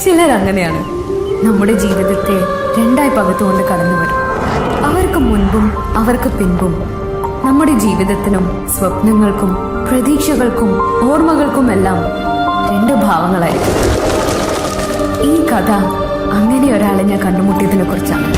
ചിലർ അങ്ങനെയാണ്. നമ്മുടെ ജീവിതത്തെ രണ്ടായി പകുത്തുകൊണ്ട് കടന്നു വരും. അവർക്ക് മുൻപും അവർക്ക് പിൻപും. നമ്മുടെ ജീവിതത്തിനും സ്വപ്നങ്ങൾക്കും പ്രതീക്ഷകൾക്കും ഓർമ്മകൾക്കുമെല്ലാം രണ്ട് ഭാവങ്ങളായിരിക്കും. ഈ കഥ അങ്ങനെ ഒരാളെ ഞാൻ കണ്ടുമുട്ടിയതിനെ കുറിച്ചാണ്.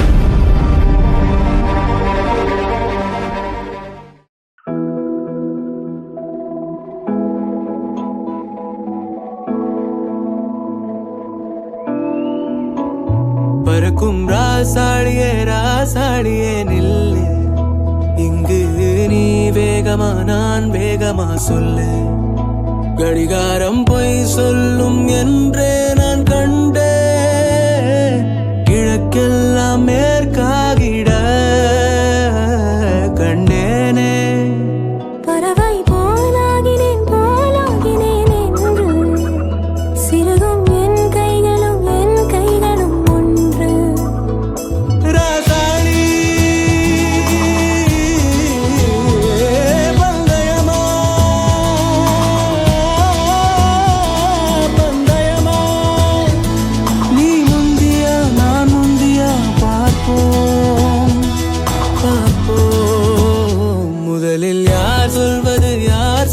பறக்கும் ராசாடியே ராசாடியே நில்லு, இங்கு நீ வேகமா நான் வேகமா சொல்லு. கடிகாரம் பொய் சொல்லும் என்றே நான் கண்டே, கிழக்கெல்லாம் மேற்காகிட கண்டேனே. பறவை போலாகினேன் போலாகினேன் என்று, சிறுகும் என் கைகளும் ஒன்று. ராசாளி பந்தயமா பந்தயமா, நீ முந்தியா நான் முந்தியா பார்ப்போம் பார்ப்போம். முதலில் யார்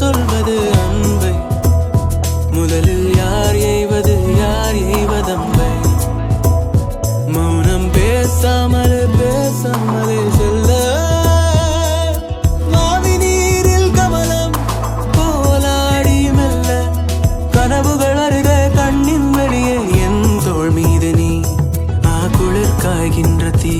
சொல்வது அன்பை, முதலில் யார் எய்வதம்பை. மௌனம் பேசாமலே செல்ல, மாவி நீரில் கமலம் போலாடி மெல்ல. கனவுகள் அருக கண்ணின் வெளியே என் தோள் மீது நீ, குளிர் காய்கின்ற தீ.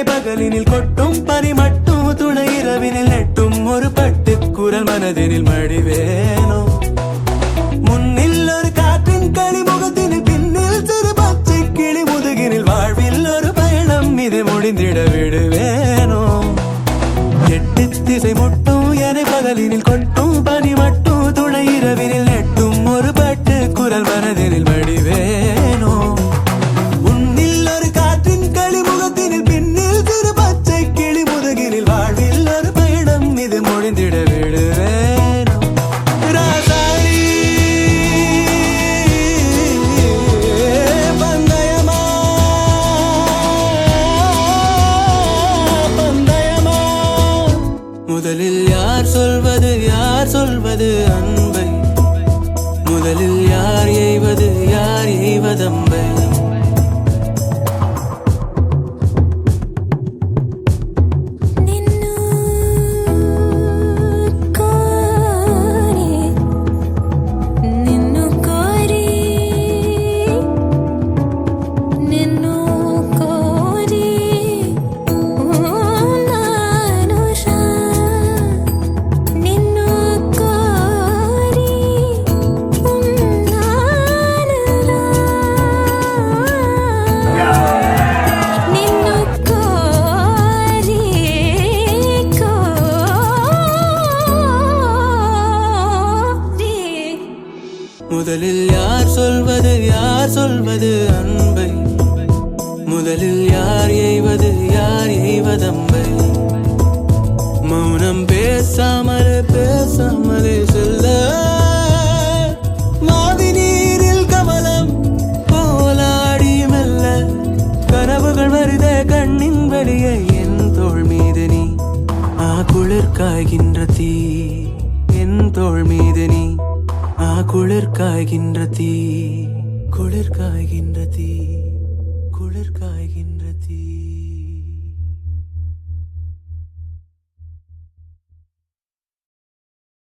பகலினில் கொட்டும் பனி மட்டும் துணை இரவினில் நெட்டும் ஒரு பட்டு குரல் மனதினில் மடிவேனோ. முன்னில் ஒரு காற்றின் களி முகத்தினில், பின்னில் சிறு பச்சை கிளி முதுகினில். வாழ்வில் ஒரு பயணம் இது முடிந்திட விடுவேனோ. எட்டு திசை முட்டும் என பகலினில் கொட்டும் பனி மட்டும் துணை இரவினில் நெட்டும் ஒரு பட்டு குரல் மனதினில் மடிவேனோ. முதலில் யார் சொல்வது அன்பை, முதலில் யார் எய்வதம்பை. முதலில் யார் சொல்வது அன்பை, முதலில் யார் எய்வதம்பை. மௌனம் பேசாமலே செல்ல, மாவி நீரில் கமலம் போலாடி மெல்ல. கனவுகள் வருதே கண்ணின் வெளியே என் தோள் மீது நீ, குளிர் காய்கின்ற தீ. என் தோள் மீது நீ, குளிர் காய்கின்ற தீ. குளிர் காய்கின்ற தீ குளிர் காய்கின்ற தீ